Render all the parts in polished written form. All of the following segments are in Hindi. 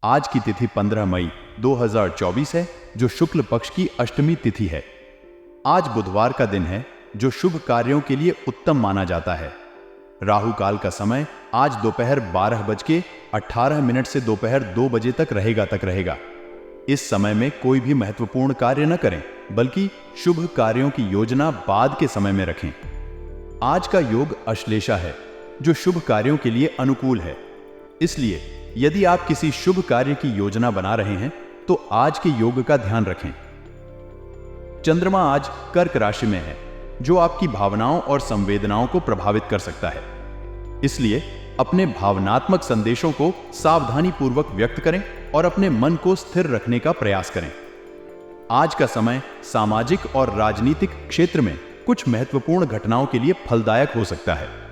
आज की तिथि 15 मई 2024 है, जो शुक्ल पक्ष की अष्टमी तिथि है। आज बुधवार का दिन है, जो शुभ कार्यों के लिए उत्तम माना जाता है। राहु काल का समय आज दोपहर 12:18 से दोपहर 2 बजे तक रहेगा। इस समय में कोई भी महत्वपूर्ण कार्य न करें, बल्कि शुभ कार्यों की योजना बाद के समय में रखें। आज का योग अश्लेषा है, जो शुभ कार्यों के लिए अनुकूल है। इसलिए यदि आप किसी शुभ कार्य की योजना बना रहे हैं, तो आज के योग का ध्यान रखें। चंद्रमा आज कर्क राशि में है, जो आपकी भावनाओं और संवेदनाओं को प्रभावित कर सकता है। इसलिए अपने भावनात्मक संदेशों को सावधानी पूर्वक व्यक्त करें और अपने मन को स्थिर रखने का प्रयास करें। आज का समय सामाजिक और राजनीतिक क्षेत्र में कुछ महत्वपूर्ण घटनाओं के लिए फलदायक हो सकता है।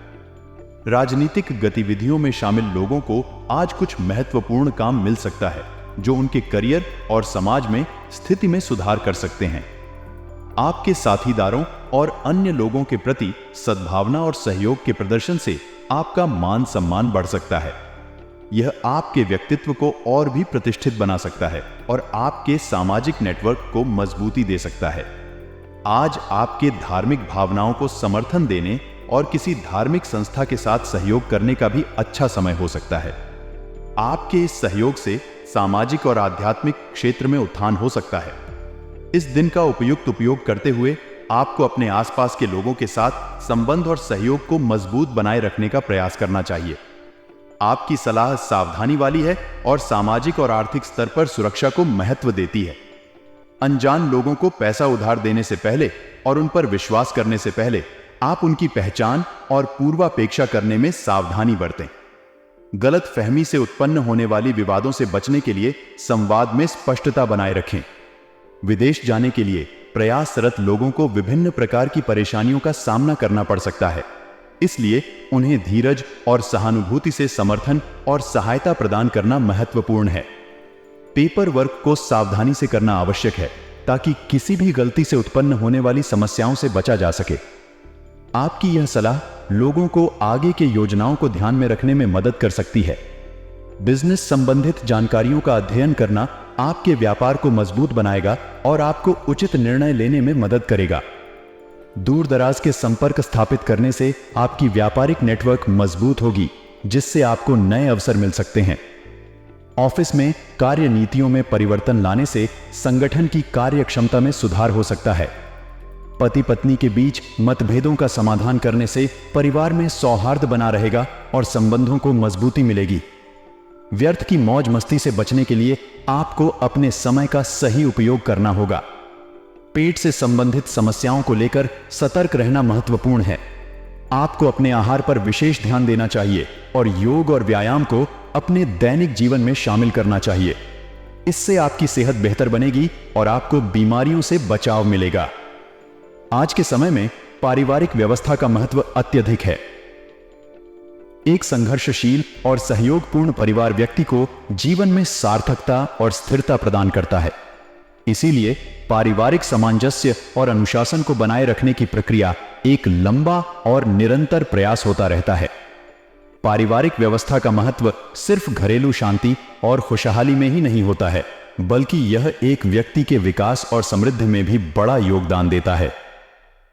राजनीतिक गतिविधियों में शामिल लोगों को आज कुछ महत्वपूर्ण काम मिल सकता है, जो उनके करियर और समाज में स्थिति में सुधार कर सकते हैं। आपके साथीदारों और अन्य लोगों के प्रति सद्भावना और सहयोग के प्रदर्शन से आपका मान सम्मान बढ़ सकता है। यह आपके व्यक्तित्व को और भी प्रतिष्ठित बना सकता है और आपके सामाजिक नेटवर्क को मजबूती दे सकता है। आज आपके धार्मिक भावनाओं को समर्थन देने और किसी धार्मिक संस्था के साथ सहयोग करने का भी अच्छा समय हो सकता है। आपके इस सहयोग से सामाजिक और आध्यात्मिक क्षेत्र में उत्थान हो सकता है। इस दिन का उपयुक्त उपयोग करते हुए आपको अपने आसपास के लोगों के साथ संबंध और सहयोग को मजबूत बनाए रखने का प्रयास करना चाहिए। आपकी सलाह सावधानी वाली है और सामाजिक और आर्थिक स्तर पर सुरक्षा को महत्व देती है। अनजान लोगों को पैसा उधार देने से पहले और उन पर विश्वास करने से पहले आप उनकी पहचान और पूर्वापेक्षा करने में सावधानी बरतें। गलत फहमी से उत्पन्न होने वाली विवादों से बचने के लिए संवाद में स्पष्टता बनाए रखें। विदेश जाने के लिए प्रयासरत लोगों को विभिन्न प्रकार की परेशानियों का सामना करना पड़ सकता है। इसलिए उन्हें धीरज और सहानुभूति से समर्थन और सहायता प्रदान करना महत्वपूर्ण है। पेपर वर्क को सावधानी से करना आवश्यक है, ताकि किसी भी गलती से उत्पन्न होने वाली समस्याओं से बचा जा सके। आपकी यह सलाह लोगों को आगे के योजनाओं को ध्यान में रखने में मदद कर सकती है। बिजनेस संबंधित जानकारियों का अध्ययन करना आपके व्यापार को मजबूत बनाएगा और आपको उचित निर्णय लेने में मदद करेगा। दूर दराज के संपर्क स्थापित करने से आपकी व्यापारिक नेटवर्क मजबूत होगी, जिससे आपको नए अवसर मिल सकते हैं। ऑफिस में कार्य नीतियों में परिवर्तन लाने से संगठन की कार्य क्षमता में सुधार हो सकता है। पति पत्नी के बीच मतभेदों का समाधान करने से परिवार में सौहार्द बना रहेगा और संबंधों को मजबूती मिलेगी। व्यर्थ की मौज मस्ती से बचने के लिए आपको अपने समय का सही उपयोग करना होगा। पेट से संबंधित समस्याओं को लेकर सतर्क रहना महत्वपूर्ण है। आपको अपने आहार पर विशेष ध्यान देना चाहिए और योग और व्यायाम को अपने दैनिक जीवन में शामिल करना चाहिए। इससे आपकी सेहत बेहतर बनेगी और आपको बीमारियों से बचाव मिलेगा। आज के समय में पारिवारिक व्यवस्था का महत्व अत्यधिक है। एक संघर्षशील और सहयोगपूर्ण परिवार व्यक्ति को जीवन में सार्थकता और स्थिरता प्रदान करता है। इसीलिए पारिवारिक सामंजस्य और अनुशासन को बनाए रखने की प्रक्रिया एक लंबा और निरंतर प्रयास होता रहता है। पारिवारिक व्यवस्था का महत्व सिर्फ घरेलू शांति और खुशहाली में ही नहीं होता है, बल्कि यह एक व्यक्ति के विकास और समृद्धि में भी बड़ा योगदान देता है।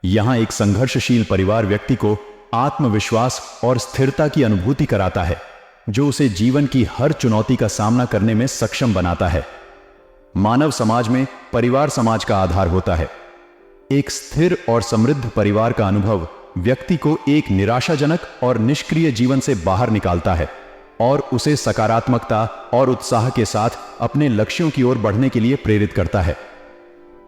यहां एक संघर्षशील परिवार व्यक्ति को आत्मविश्वास और स्थिरता की अनुभूति कराता है, जो उसे जीवन की हर चुनौती का सामना करने में सक्षम बनाता है। मानव समाज में परिवार समाज का आधार होता है। एक स्थिर और समृद्ध परिवार का अनुभव व्यक्ति को एक निराशाजनक और निष्क्रिय जीवन से बाहर निकालता है और उसे सकारात्मकता और उत्साह के साथ अपने लक्ष्यों की ओर बढ़ने के लिए प्रेरित करता है।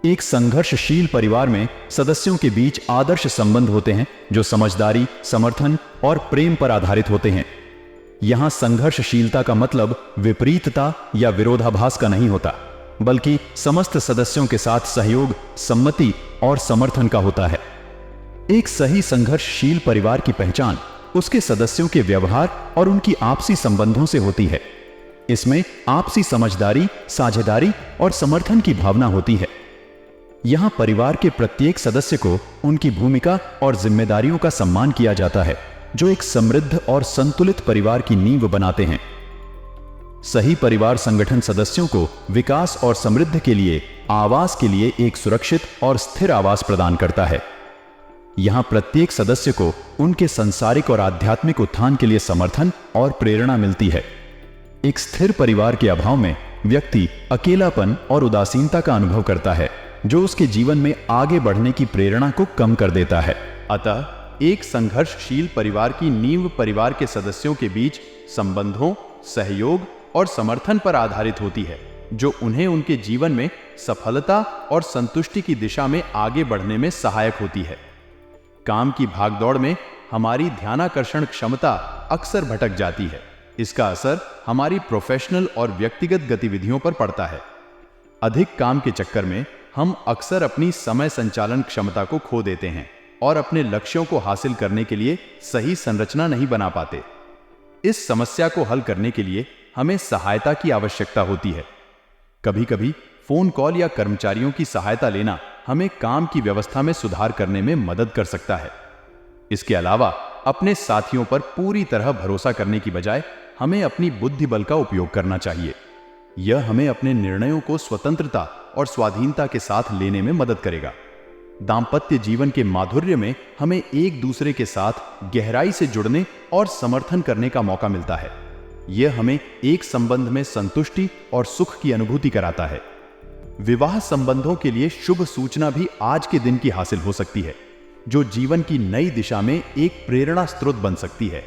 एक संघर्षशील परिवार में सदस्यों के बीच आदर्श संबंध होते हैं, जो समझदारी, समर्थन और प्रेम पर आधारित होते हैं। यहां संघर्षशीलता का मतलब विपरीतता या विरोधाभास का नहीं होता, बल्कि समस्त सदस्यों के साथ सहयोग, सम्मति और समर्थन का होता है। एक सही संघर्षशील परिवार की पहचान उसके सदस्यों के व्यवहार और उनकी आपसी संबंधों से होती है। इसमें आपसी समझदारी, साझेदारी और समर्थन की भावना होती है। यहां परिवार के प्रत्येक सदस्य को उनकी भूमिका और जिम्मेदारियों का सम्मान किया जाता है, जो एक समृद्ध और संतुलित परिवार की नींव बनाते हैं। सही परिवार संगठन सदस्यों को विकास और समृद्धि के लिए आवास के लिए एक सुरक्षित और स्थिर आवास प्रदान करता है। यहां प्रत्येक सदस्य को उनके सांसारिक और आध्यात्मिक उत्थान के लिए समर्थन और प्रेरणा मिलती है। एक स्थिर परिवार के अभाव में व्यक्ति अकेलापन और उदासीनता का अनुभव करता है, जो उसके जीवन में आगे बढ़ने की प्रेरणा को कम कर देता है। अतः एक संघर्षशील परिवार की नींव परिवार के सदस्यों के बीच संबंधों, सहयोग और समर्थन पर आधारित होती है, जो उन्हें उनके जीवन में सफलता और संतुष्टि की दिशा में आगे बढ़ने में सहायक होती है। काम की भागदौड़ में हमारी ध्यानाकर्षण क्षमता अक्सर भटक जाती है। इसका असर हमारी प्रोफेशनल और व्यक्तिगत गतिविधियों पर पड़ता है। अधिक काम के चक्कर में हम अक्सर अपनी समय संचालन क्षमता को खो देते हैं और अपने लक्ष्यों को हासिल करने के लिए सही संरचना नहीं बना पाते। इस समस्या को हल करने के लिए हमें सहायता की आवश्यकता होती है। कभी कभी फोन कॉल या कर्मचारियों की सहायता लेना हमें काम की व्यवस्था में सुधार करने में मदद कर सकता है। इसके अलावा अपने साथियों पर पूरी तरह भरोसा करने की बजाय हमें अपनी बुद्धि बल का उपयोग करना चाहिए। यह हमें अपने निर्णयों को स्वतंत्रता और स्वाधीनता के साथ लेने में मदद करेगा। दांपत्य जीवन के माधुर्य में हमें एक दूसरे के साथ गहराई से जुड़ने और समर्थन करने का मौका मिलता है। यह हमें एक संबंध में संतुष्टि और सुख की अनुभूति कराता है। विवाह संबंधों के लिए शुभ सूचना भी आज के दिन की हासिल हो सकती है, जो जीवन की नई दिशा में एक प्रेरणा स्रोत बन सकती है।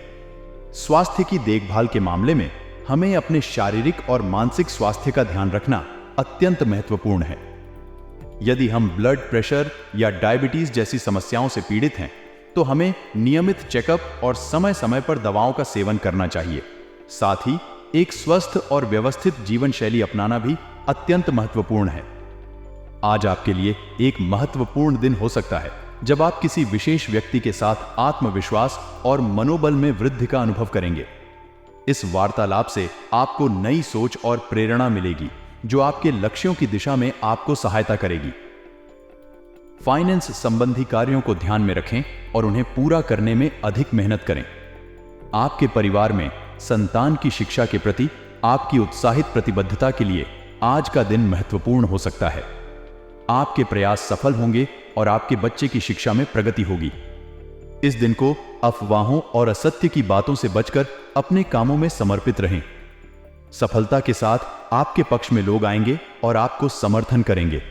स्वास्थ्य की देखभाल के मामले में हमें अपने शारीरिक और मानसिक स्वास्थ्य का ध्यान रखना अत्यंत महत्वपूर्ण है। यदि हम ब्लड प्रेशर या डायबिटीज जैसी समस्याओं से पीड़ित हैं, तो हमें नियमित चेकअप और समय समय पर दवाओं का सेवन करना चाहिए। साथ ही एक स्वस्थ और व्यवस्थित जीवन शैली अपनाना भी अत्यंत महत्वपूर्ण है। आज आपके लिए एक महत्वपूर्ण दिन हो सकता है, जब आप किसी विशेष व्यक्ति के साथ आत्मविश्वास और मनोबल में वृद्धि का अनुभव करेंगे। इस वार्तालाप से आपको नई सोच और प्रेरणा मिलेगी, जो आपके लक्ष्यों की दिशा में आपको सहायता करेगी। फाइनेंस संबंधी कार्यों को ध्यान में रखें और उन्हें पूरा करने में अधिक मेहनत करें। आपके परिवार में संतान की शिक्षा के प्रति आपकी उत्साहित प्रतिबद्धता के लिए आज का दिन महत्वपूर्ण हो सकता है। आपके प्रयास सफल होंगे और आपके बच्चे की शिक्षा में प्रगति होगी। इस दिन को अफवाहों और असत्य की बातों से बचकर अपने कामों में समर्पित रहें। सफलता के साथ आपके पक्ष में लोग आएंगे और आपको समर्थन करेंगे।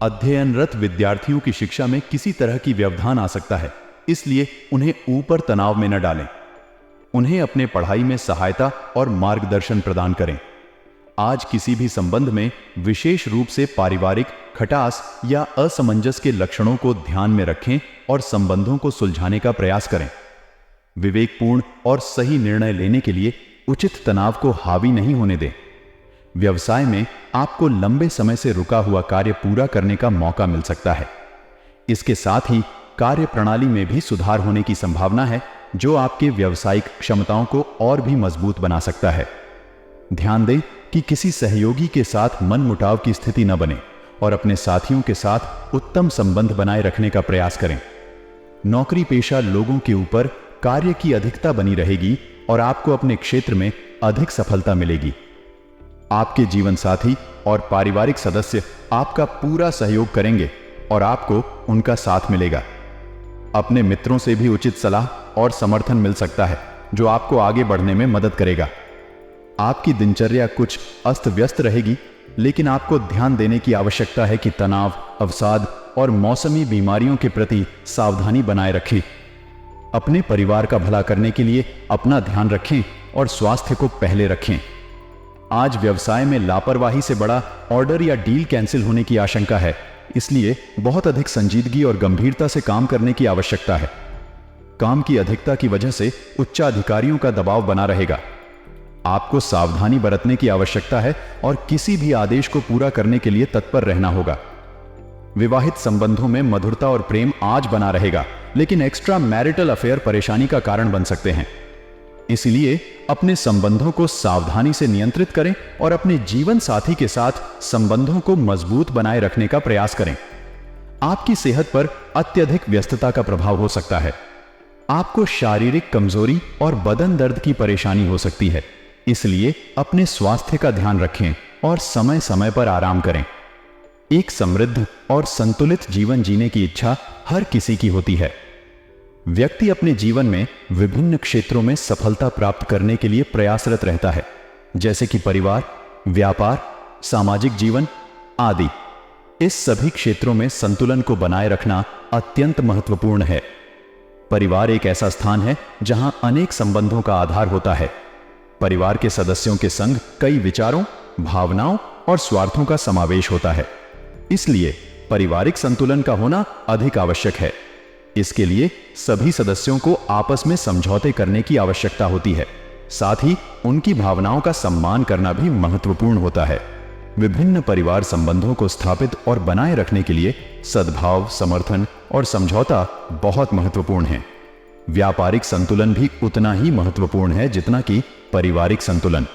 अध्ययनरत विद्यार्थियों की शिक्षा में किसी तरह की व्यवधान आ सकता है, इसलिए उन्हें ऊपर तनाव में न डालें। उन्हें अपने पढ़ाई में सहायता और मार्गदर्शन प्रदान करें। आज किसी भी संबंध में विशेष रूप से पारिवारिक खटास या असमंजस के लक्षणों को ध्यान में रखें और संबंधों को सुलझाने का प्रयास करें। विवेकपूर्ण और सही निर्णय लेने के लिए उचित तनाव को हावी नहीं होने दें। व्यवसाय में आपको लंबे समय से रुका हुआ कार्य पूरा करने का मौका मिल सकता है। इसके साथ ही कार्य प्रणाली में भी सुधार होने की संभावना है, जो आपके व्यावसायिक क्षमताओं को और भी मजबूत बना सकता है। ध्यान दें कि किसी सहयोगी के साथ मनमुटाव की स्थिति न बने और अपने साथियों के साथ उत्तम संबंध बनाए रखने का प्रयास करें। नौकरी पेशा लोगों के ऊपर कार्य की अधिकता बनी रहेगी और आपको अपने क्षेत्र में अधिक सफलता मिलेगी। आपके जीवन साथी और पारिवारिक सदस्य आपका पूरा सहयोग करेंगे और आपको उनका साथ मिलेगा। अपने मित्रों से भी उचित सलाह और समर्थन मिल सकता है, जो आपको आगे बढ़ने में मदद करेगा। आपकी दिनचर्या कुछ अस्त व्यस्त रहेगी, लेकिन आपको ध्यान देने की आवश्यकता है कि तनाव, अवसाद और मौसमी बीमारियों के प्रति सावधानी बनाए रखें। अपने परिवार का भला करने के लिए अपना ध्यान रखें और स्वास्थ्य को पहले रखें। आज व्यवसाय में लापरवाही से बड़ा ऑर्डर या डील कैंसिल होने की आशंका है, इसलिए बहुत अधिक संजीदगी और गंभीरता से काम करने की आवश्यकता है। काम की अधिकता की वजह से उच्चाधिकारियों का दबाव बना रहेगा। आपको सावधानी बरतने की आवश्यकता है और किसी भी आदेश को पूरा करने के लिए तत्पर रहना होगा। विवाहित संबंधों में मधुरता और प्रेम आज बना रहेगा, लेकिन एक्स्ट्रा मैरिटल अफेयर परेशानी का कारण बन सकते हैं। इसलिए अपने संबंधों को सावधानी से नियंत्रित करें और अपने जीवन साथी के साथ संबंधों को मजबूत बनाए रखने का प्रयास करें। आपकी सेहत पर अत्यधिक व्यस्तता का प्रभाव हो सकता है। आपको शारीरिक कमजोरी और बदन दर्द की परेशानी हो सकती है। इसलिए अपने स्वास्थ्य का ध्यान रखें और समय समय पर आराम करें। एक समृद्ध और संतुलित जीवन जीने की इच्छा हर किसी की होती है। व्यक्ति अपने जीवन में विभिन्न क्षेत्रों में सफलता प्राप्त करने के लिए प्रयासरत रहता है, जैसे कि परिवार, व्यापार, सामाजिक जीवन आदि। इस सभी क्षेत्रों में संतुलन को बनाए रखना अत्यंत महत्वपूर्ण है। परिवार एक ऐसा स्थान है जहां अनेक संबंधों का आधार होता है। परिवार के सदस्यों के संग कई विचारों, भावनाओं और स्वार्थों का समावेश होता है। इसलिए पारिवारिक संतुलन का होना अधिक आवश्यक है। इसके लिए सभी सदस्यों को आपस में समझौते करने की आवश्यकता होती है। साथ ही उनकी भावनाओं का सम्मान करना भी महत्वपूर्ण होता है। विभिन्न परिवार संबंधों को स्थापित और बनाए रखने के लिए सद्भाव, समर्थन और समझौता बहुत महत्वपूर्ण है। व्यापारिक संतुलन भी उतना ही महत्वपूर्ण है जितना कि पारिवारिक संतुलन।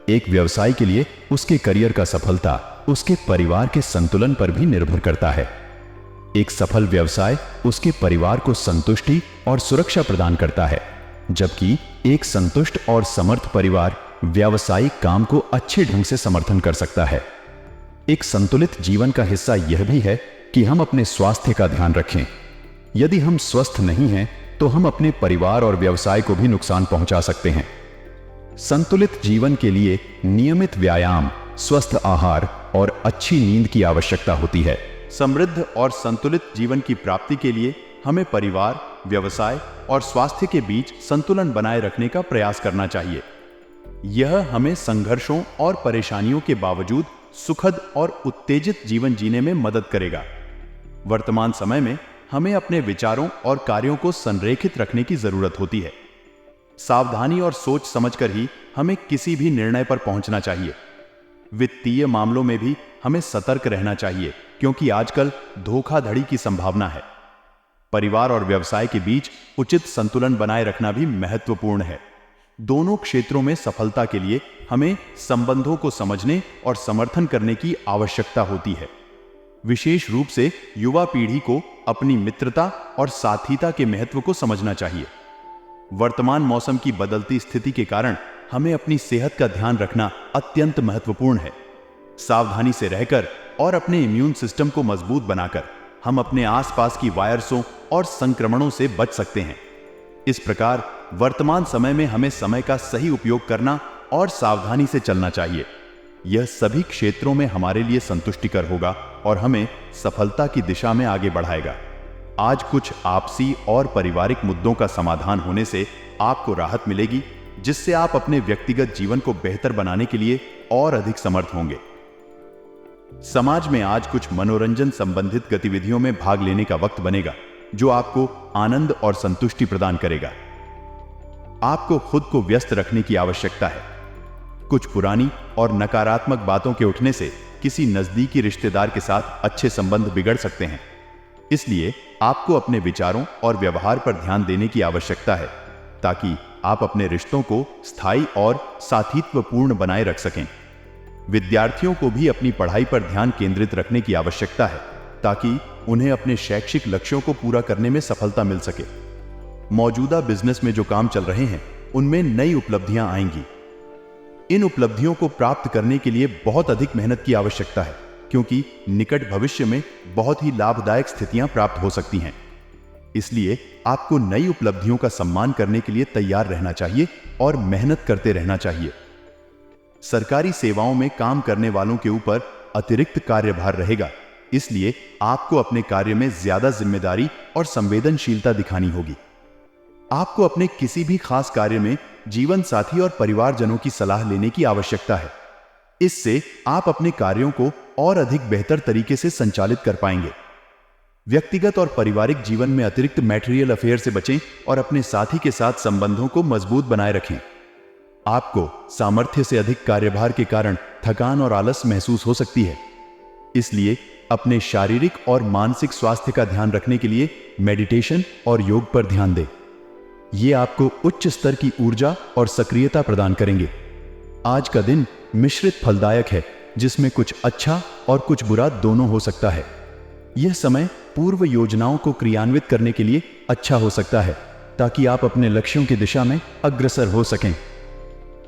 एक व्यवसाय के लिए उसके करियर का सफलता उसके परिवार के संतुलन पर भी निर्भर करता है। एक सफल व्यवसाय उसके परिवार को संतुष्टि और सुरक्षा प्रदान करता है, जबकि एक संतुष्ट और समर्थ परिवार व्यावसायिक काम को अच्छे ढंग से समर्थन कर सकता है। एक संतुलित जीवन का हिस्सा यह भी है कि हम अपने स्वास्थ्य का ध्यान रखें। यदि हम स्वस्थ नहीं हैं, तो हम अपने परिवार और व्यवसाय को भी नुकसान पहुंचा सकते हैं। संतुलित जीवन के लिए नियमित व्यायाम, स्वस्थ आहार और अच्छी नींद की आवश्यकता होती है। समृद्ध और संतुलित जीवन की प्राप्ति के लिए हमें परिवार, व्यवसाय और स्वास्थ्य के बीच संतुलन बनाए रखने का प्रयास करना चाहिए। यह हमें संघर्षों और परेशानियों के बावजूद सुखद और उत्तेजित जीवन जीने में मदद करेगा। वर्तमान समय में हमें अपने विचारों और कार्यों को संरेखित रखने की जरूरत होती है। सावधानी और सोच समझकर ही हमें किसी भी निर्णय पर पहुंचना चाहिए। वित्तीय मामलों में भी हमें सतर्क रहना चाहिए, क्योंकि आजकल धोखाधड़ी की संभावना है। परिवार और व्यवसाय के बीच उचित संतुलन बनाए रखना भी महत्वपूर्ण है। दोनों क्षेत्रों में सफलता के लिए हमें संबंधों को समझने और समर्थन करने की आवश्यकता होती है। विशेष रूप से युवा पीढ़ी को अपनी मित्रता और साथीता के महत्व को समझना चाहिए। वर्तमान मौसम की बदलती स्थिति के कारण हमें अपनी सेहत का ध्यान रखना अत्यंत महत्वपूर्ण है। सावधानी से रहकर और अपने इम्यून सिस्टम को मजबूत बनाकर हम अपने आसपास की वायरसों और संक्रमणों से बच सकते हैं। इस प्रकार वर्तमान समय में हमें समय का सही उपयोग करना और सावधानी से चलना चाहिए। यह सभी क्षेत्रों में हमारे लिए संतुष्टिकर होगा और हमें सफलता की दिशा में आगे बढ़ाएगा। आज कुछ आपसी और पारिवारिक मुद्दों का समाधान होने से आपको राहत मिलेगी, जिससे आप अपने व्यक्तिगत जीवन को बेहतर बनाने के लिए और अधिक समर्थ होंगे। समाज में आज कुछ मनोरंजन संबंधित गतिविधियों में भाग लेने का वक्त बनेगा, जो आपको आनंद और संतुष्टि प्रदान करेगा। आपको खुद को व्यस्त रखने की आवश्यकता है। कुछ पुरानी और नकारात्मक बातों के उठने से किसी नजदीकी रिश्तेदार के साथ अच्छे संबंध बिगड़ सकते हैं। इसलिए आपको अपने विचारों और व्यवहार पर ध्यान देने की आवश्यकता है, ताकि आप अपने रिश्तों को स्थायी और साथीत्वपूर्ण बनाए रख सकें। विद्यार्थियों को भी अपनी पढ़ाई पर ध्यान केंद्रित रखने की आवश्यकता है, ताकि उन्हें अपने शैक्षिक लक्ष्यों को पूरा करने में सफलता मिल सके। मौजूदा बिजनेस में जो काम चल रहे हैं, उनमें नई उपलब्धियां आएंगी। इन उपलब्धियों को प्राप्त करने के लिए बहुत अधिक मेहनत की आवश्यकता है, क्योंकि निकट भविष्य में बहुत ही लाभदायक स्थितियां प्राप्त हो सकती हैं। इसलिए आपको नई उपलब्धियों का सम्मान करने के लिए तैयार रहना चाहिए और मेहनत करते रहना चाहिए। सरकारी सेवाओं में काम करने वालों के ऊपर अतिरिक्त कार्यभार रहेगा, इसलिए आपको अपने कार्य में ज्यादा जिम्मेदारी और संवेदनशीलता दिखानी होगी। आपको अपने किसी भी खास कार्य में जीवन साथी और परिवारजनों की सलाह लेने की आवश्यकता है। इससे आप अपने कार्यों को और अधिक बेहतर तरीके से संचालित कर पाएंगे। व्यक्तिगत और पारिवारिक जीवन में अतिरिक्त मैटेरियल अफेयर से बचें और अपने साथी के साथ संबंधों को मजबूत बनाए रखें। आपको सामर्थ्य से अधिक कार्यभार के कारण थकान और आलस महसूस हो सकती है। इसलिए अपने शारीरिक और मानसिक स्वास्थ्य का ध्यान रखने के लिए मेडिटेशन और योग पर ध्यान दें। ये आपको उच्च स्तर की ऊर्जा और सक्रियता प्रदान करेंगे। आज का दिन मिश्रित फलदायक है, जिसमें कुछ अच्छा और कुछ बुरा दोनों हो सकता है। यह समय पूर्व योजनाओं को क्रियान्वित करने के लिए अच्छा हो सकता है, ताकि आप अपने लक्ष्यों की दिशा में अग्रसर हो सकें।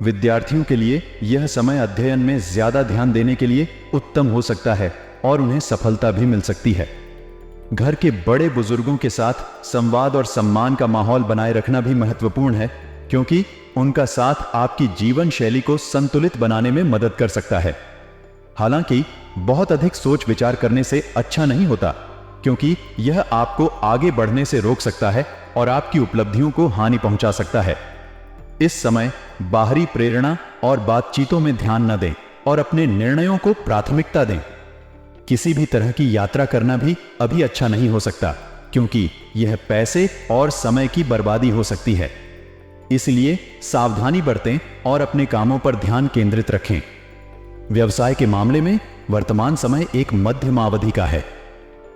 विद्यार्थियों के लिए यह समय अध्ययन में ज्यादा ध्यान देने के लिए उत्तम हो सकता है और उन्हें सफलता भी मिल सकती है। घर के बड़े बुजुर्गों के साथ संवाद और सम्मान का माहौल बनाए रखना भी महत्वपूर्ण है, क्योंकि उनका साथ आपकी जीवन शैली को संतुलित बनाने में मदद कर सकता है। हालांकि बहुत अधिक सोच विचार करने से अच्छा नहीं होता, क्योंकि यह आपको आगे बढ़ने से रोक सकता है और आपकी उपलब्धियों को हानि पहुंचा सकता है। इस समय बाहरी प्रेरणा और बातचीतों में ध्यान न दें और अपने निर्णयों को प्राथमिकता दें। किसी भी तरह की यात्रा करना भी अभी अच्छा नहीं हो सकता, क्योंकि यह पैसे और समय की बर्बादी हो सकती है। इसलिए सावधानी बरतें और अपने कामों पर ध्यान केंद्रित रखें। व्यवसाय के मामले में वर्तमान समय एक मध्यमावधि का है,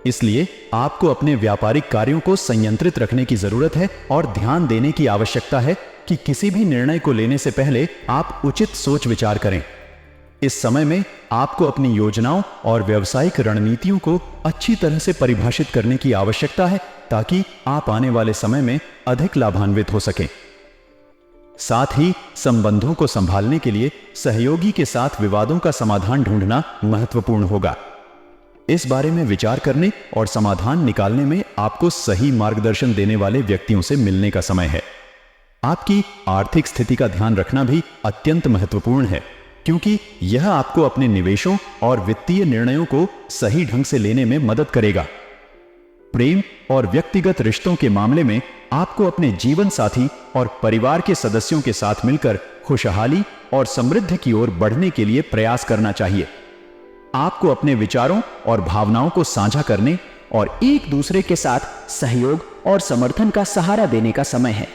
इसलिए आपको अपने व्यापारिक कार्यों को संयंत्रित रखने की जरूरत है और ध्यान देने की आवश्यकता है कि किसी भी निर्णय को लेने से पहले आप उचित सोच विचार करें। इस समय में आपको अपनी योजनाओं और व्यावसायिक रणनीतियों को अच्छी तरह से परिभाषित करने की आवश्यकता है, ताकि आप आने वाले समय में अधिक लाभान्वित हो सकें। साथ ही संबंधों को संभालने के लिए सहयोगी के साथ विवादों का समाधान ढूंढना महत्वपूर्ण होगा। इस बारे में विचार करने और समाधान निकालने में आपको सही मार्गदर्शन देने वाले व्यक्तियों से मिलने का समय है। आपकी आर्थिक स्थिति का ध्यान रखना भी अत्यंत महत्वपूर्ण है, क्योंकि यह आपको अपने निवेशों और वित्तीय निर्णयों को सही ढंग से लेने में मदद करेगा। प्रेम और व्यक्तिगत रिश्तों के मामले में आपको अपने जीवन साथी और परिवार के सदस्यों के साथ मिलकर खुशहाली और समृद्धि की ओर बढ़ने के लिए प्रयास करना चाहिए। आपको अपने विचारों और भावनाओं को साझा करने और एक दूसरे के साथ सहयोग और समर्थन का सहारा देने का समय है।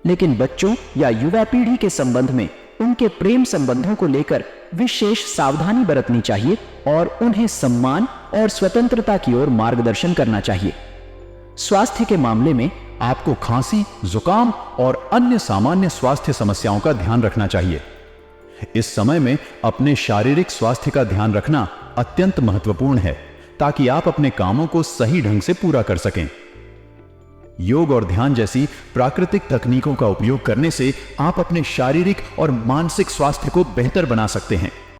लेकिन बच्चों या युवा पीढ़ी के संबंध में उनके प्रेम संबंधों को लेकर विशेष सावधानी बरतनी चाहिए और उन्हें सम्मान और स्वतंत्रता की ओर मार्गदर्शन करना चाहिए। स्वास्थ्य के मामले में आपको खांसी, जुकाम और अन्य सामान्य स्वास्थ्य समस्याओं का ध्यान रखना चाहिए। इस समय में अपने शारीरिक स्वास्थ्य का ध्यान रखना अत्यंत महत्वपूर्ण है, ताकि आप अपने कामों को सही ढंग से पूरा कर सकें। योग और ध्यान जैसी प्राकृतिक तकनीकों का उपयोग करने से आप अपने शारीरिक और मानसिक स्वास्थ्य को बेहतर बना सकते हैं।